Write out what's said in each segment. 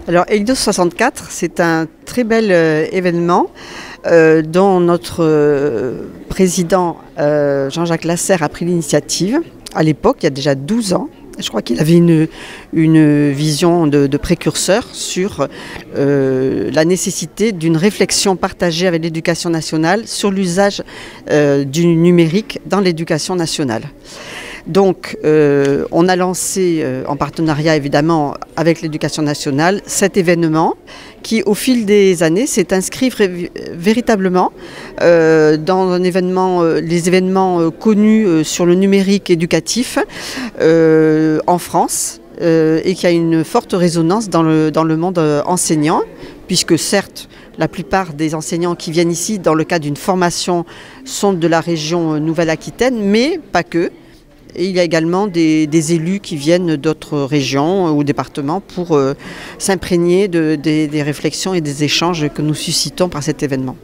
Alors, Eidos 64, c'est un très bel événement dont notre président Jean-Jacques Lasserre a pris l'initiative. À l'époque, il y a déjà 12 ans. Je crois qu'il avait une vision de précurseur sur la nécessité d'une réflexion partagée avec l'éducation nationale sur l'usage du numérique dans l'éducation nationale. Donc, on a lancé, en partenariat évidemment avec l'éducation nationale, cet événement qui, au fil des années, s'est inscrit véritablement dans les événements connus sur le numérique éducatif en France et qui a une forte résonance dans le monde enseignant, puisque certes, la plupart des enseignants qui viennent ici dans le cadre d'une formation sont de la région Nouvelle-Aquitaine, mais pas que. Et il y a également des élus qui viennent d'autres régions ou départements pour s'imprégner des réflexions et des échanges que nous suscitons par cet événement.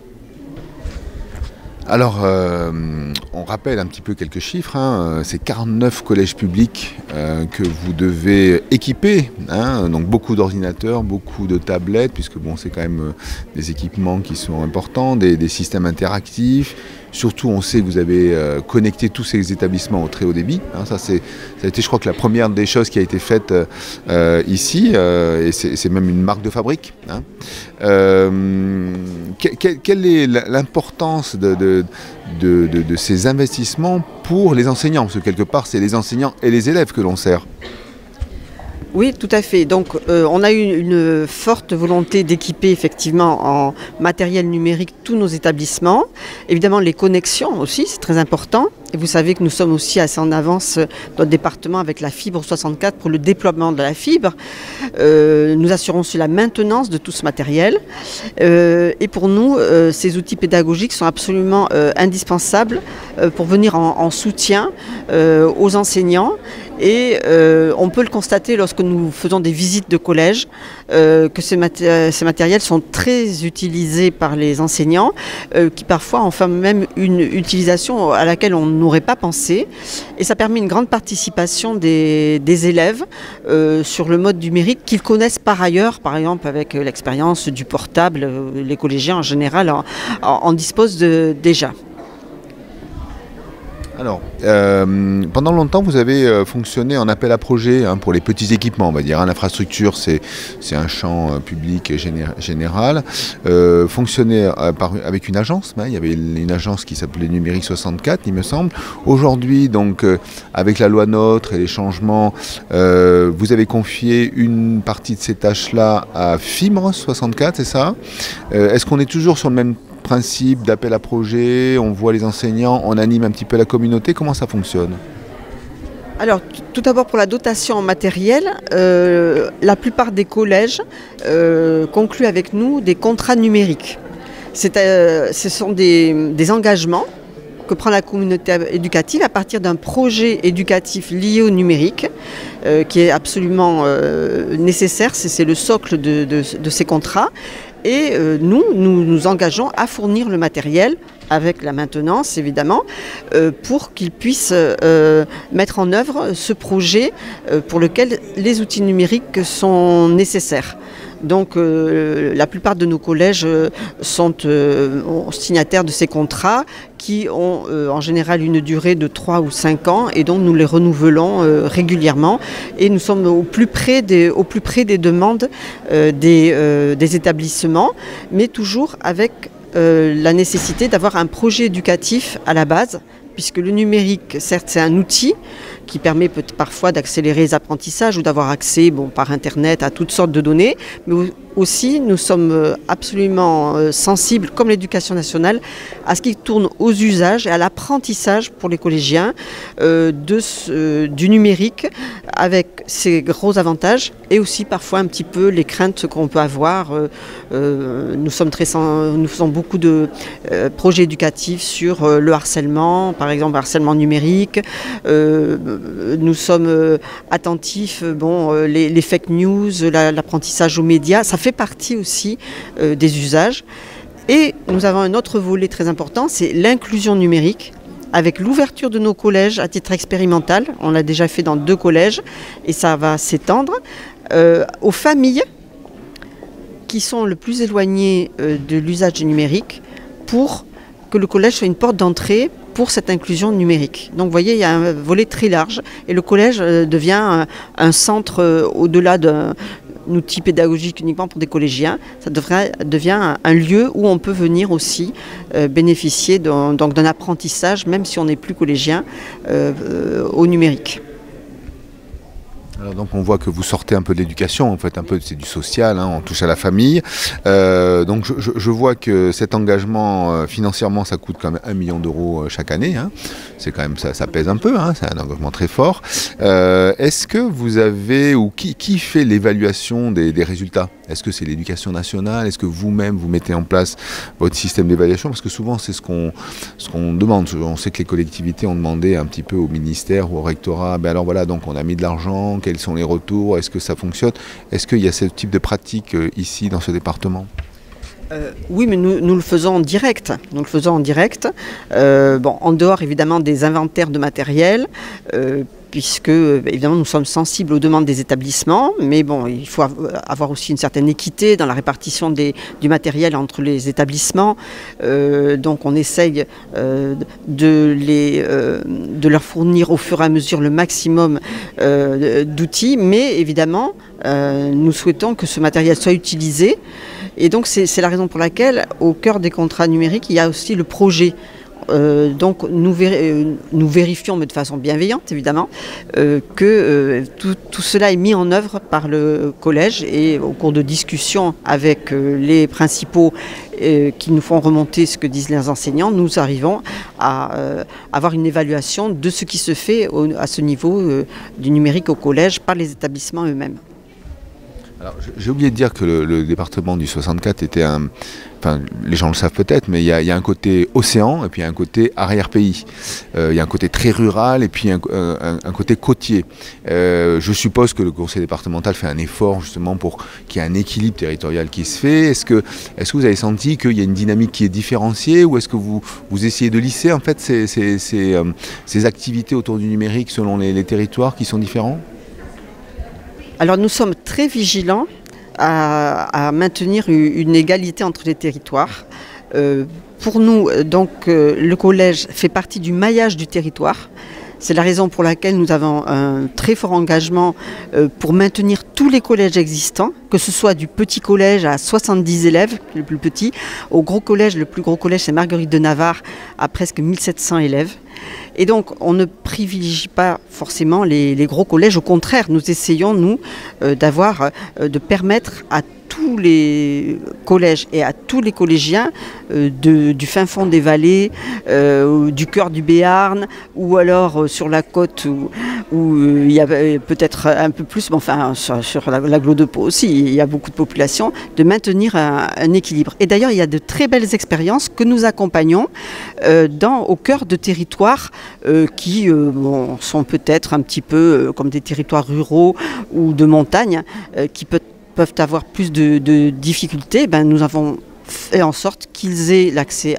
Alors, on rappelle un petit peu quelques chiffres, hein. C'est 49 collèges publics que vous devez équiper, hein. Donc beaucoup d'ordinateurs, beaucoup de tablettes, puisque bon, c'est quand même des équipements qui sont importants, des systèmes interactifs. Surtout, on sait que vous avez connecté tous ces établissements au très haut débit, hein. Ça a été, je crois, que la première des choses qui a été faite ici, et c'est même une marque de fabrique, hein. Quelle est l'importance de ces investissements pour les enseignants? Parce que quelque part, c'est les enseignants et les élèves que l'on sert. Oui, tout à fait. Donc, on a eu une forte volonté d'équiper effectivement en matériel numérique tous nos établissements. Évidemment, les connexions aussi, c'est très important. Et vous savez que nous sommes aussi assez en avance dans notre département avec la fibre 64 pour le déploiement de la fibre. Nous assurons aussi la maintenance de tout ce matériel. Et pour nous, ces outils pédagogiques sont absolument indispensables pour venir en soutien aux enseignants. Et on peut le constater lorsque nous faisons des visites de collège, que ces matériels sont très utilisés par les enseignants, qui parfois en font même une utilisation à laquelle on n'aurait pas pensé. Et ça permet une grande participation des élèves sur le mode numérique qu'ils connaissent par ailleurs, par exemple avec l'expérience du portable. Les collégiens en général en disposent déjà. Alors, pendant longtemps, vous avez fonctionné en appel à projet, hein, pour les petits équipements, on va dire, hein. L'infrastructure, c'est un champ public général. Fonctionner avec une agence, hein. Il y avait une agence qui s'appelait Numérique 64, il me semble. Aujourd'hui, donc, avec la loi NOTRe et les changements, vous avez confié une partie de ces tâches-là à Fibre 64, c'est ça? Est-ce qu'on est toujours sur le même principe d'appel à projet, on voit les enseignants, on anime un petit peu la communauté, comment ça fonctionne? Alors, tout d'abord pour la dotation en matériel, la plupart des collèges concluent avec nous des contrats numériques. Ce sont des engagements que prend la communauté éducative à partir d'un projet éducatif lié au numérique qui est absolument nécessaire, c'est le socle de ces contrats. Et nous nous engageons à fournir le matériel avec la maintenance évidemment pour qu'ils puissent mettre en œuvre ce projet pour lequel les outils numériques sont nécessaires. Donc la plupart de nos collèges sont signataires de ces contrats qui ont en général une durée de 3 ou 5 ans et donc nous les renouvelons régulièrement et nous sommes au plus près des demandes des établissements, mais toujours avec la nécessité d'avoir un projet éducatif à la base, puisque le numérique, certes, c'est un outil qui permet parfois d'accélérer les apprentissages ou d'avoir accès par Internet à toutes sortes de données, mais aussi nous sommes absolument sensibles, comme l'éducation nationale, à ce qui tourne aux usages et à l'apprentissage pour les collégiens du numérique avec ses gros avantages et aussi parfois un petit peu les craintes qu'on peut avoir. Nous faisons beaucoup de projets éducatifs sur le harcèlement, par exemple harcèlement numérique. Nous sommes attentifs, les fake news, l'apprentissage aux médias, ça fait partie aussi des usages. Et nous avons un autre volet très important, c'est l'inclusion numérique, avec l'ouverture de nos collèges à titre expérimental. On l'a déjà fait dans 2 collèges et ça va s'étendre aux familles qui sont le plus éloignés de l'usage du numérique pour que le collège soit une porte d'entrée pour cette inclusion numérique. Donc vous voyez, il y a un volet très large et le collège devient un centre au-delà d'un outil pédagogique uniquement pour des collégiens. Ça devient un lieu où on peut venir aussi bénéficier d'un apprentissage, même si on n'est plus collégien, au numérique. Alors donc on voit que vous sortez un peu de l'éducation, en fait, un peu c'est du social, hein, on touche à la famille. Donc je vois que cet engagement financièrement ça coûte quand même 1 million d'euros chaque année. Hein. C'est quand même ça pèse un peu, hein, c'est un engagement très fort. Est-ce que vous avez ou qui fait l'évaluation des résultats? Est-ce que c'est l'éducation nationale? Est-ce que vous-même vous mettez en place votre système d'évaluation? Parce que souvent c'est ce qu'on demande. On sait que les collectivités ont demandé un petit peu au ministère ou au rectorat. Ben alors voilà, donc on a mis de l'argent. Quels sont les retours? Est-ce que ça fonctionne? Est-ce qu'il y a ce type de pratique ici dans ce département? Oui, mais nous le faisons en direct. Nous le faisons en direct. Bon, en dehors évidemment des inventaires de matériel, puisque évidemment nous sommes sensibles aux demandes des établissements, mais bon, il faut avoir aussi une certaine équité dans la répartition du matériel entre les établissements. Donc on essaye de leur fournir au fur et à mesure le maximum d'outils, mais évidemment nous souhaitons que ce matériel soit utilisé. Et donc c'est la raison pour laquelle au cœur des contrats numériques il y a aussi le projet. Donc nous vérifions, mais de façon bienveillante évidemment, que tout cela est mis en œuvre par le collège, et au cours de discussions avec les principaux qui nous font remonter ce que disent les enseignants, nous arrivons à avoir une évaluation de ce qui se fait à ce niveau du numérique au collège par les établissements eux-mêmes. Alors, j'ai oublié de dire que le département du 64 était enfin les gens le savent peut-être, mais il y a un côté océan et puis il y a un côté arrière-pays. Il y a un côté très rural et puis un côté côtier. Je suppose que le conseil départemental fait un effort justement pour qu'il y ait un équilibre territorial qui se fait. Est-ce que vous avez senti qu'il y a une dynamique qui est différenciée, ou est-ce que vous essayez de lisser en fait ces activités autour du numérique selon les territoires qui sont différents? Alors nous sommes très vigilants à maintenir une égalité entre les territoires. Pour nous, donc, le collège fait partie du maillage du territoire. C'est la raison pour laquelle nous avons un très fort engagement pour maintenir tous les collèges existants, que ce soit du petit collège à 70 élèves, le plus petit, au gros collège, le plus gros collège c'est Marguerite de Navarre, à presque 1700 élèves. Et donc on ne privilégie pas forcément les gros collèges, au contraire, nous essayons, nous, de permettre à tous les collèges et à tous les collégiens du fin fond des vallées, du cœur du Béarn, ou alors sur la côte où il y a peut-être un peu plus, mais enfin sur l'agglo de Pau aussi, il y a beaucoup de population, de maintenir un équilibre. Et d'ailleurs, il y a de très belles expériences que nous accompagnons au cœur de territoires qui sont peut-être un petit peu comme des territoires ruraux ou de montagne, qui peuvent avoir plus de difficultés. Nous avons fait en sorte qu'ils aient l'accès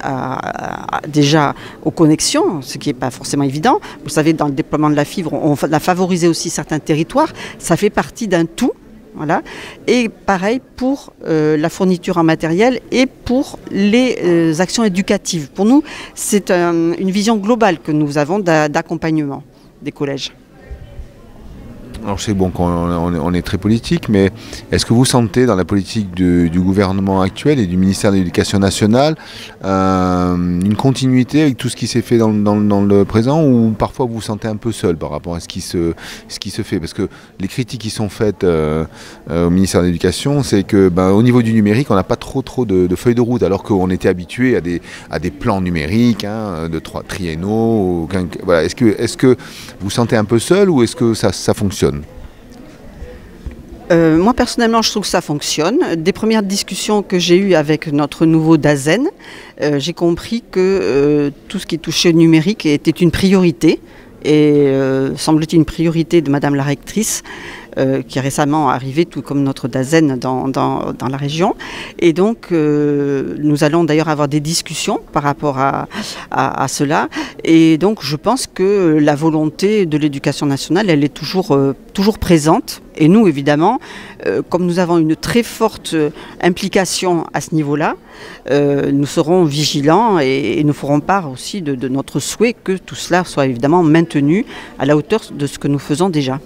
déjà aux connexions, ce qui n'est pas forcément évident. Vous savez, dans le déploiement de la fibre, on a favorisé aussi certains territoires. Ça fait partie d'un tout. Voilà. Et pareil pour la fourniture en matériel et pour les actions éducatives. Pour nous, c'est une vision globale que nous avons d'accompagnement des collèges. Alors je sais bon qu'on est très politique, mais est-ce que vous sentez dans la politique du gouvernement actuel et du ministère de l'Éducation nationale une continuité avec tout ce qui s'est fait dans le présent, ou parfois vous vous sentez un peu seul par rapport à ce qui se fait? Parce que les critiques qui sont faites au ministère de l'Éducation, c'est que au niveau du numérique, on n'a pas trop de feuilles de route, alors qu'on était habitué à des plans numériques, hein, de 3 triennaux. Voilà. Est-ce que vous vous sentez un peu seul, ou est-ce que ça fonctionne? Moi personnellement, je trouve que ça fonctionne. Des premières discussions que j'ai eues avec notre nouveau DAZEN, j'ai compris que tout ce qui touchait au numérique était une priorité, et semble-t-il une priorité de Madame la rectrice. qui est récemment arrivé, tout comme notre DAZEN dans la région. Et donc, nous allons d'ailleurs avoir des discussions par rapport à cela. Et donc, je pense que la volonté de l'éducation nationale, elle est toujours présente. Et nous, évidemment, comme nous avons une très forte implication à ce niveau-là, nous serons vigilants et nous ferons part aussi de notre souhait que tout cela soit évidemment maintenu à la hauteur de ce que nous faisons déjà.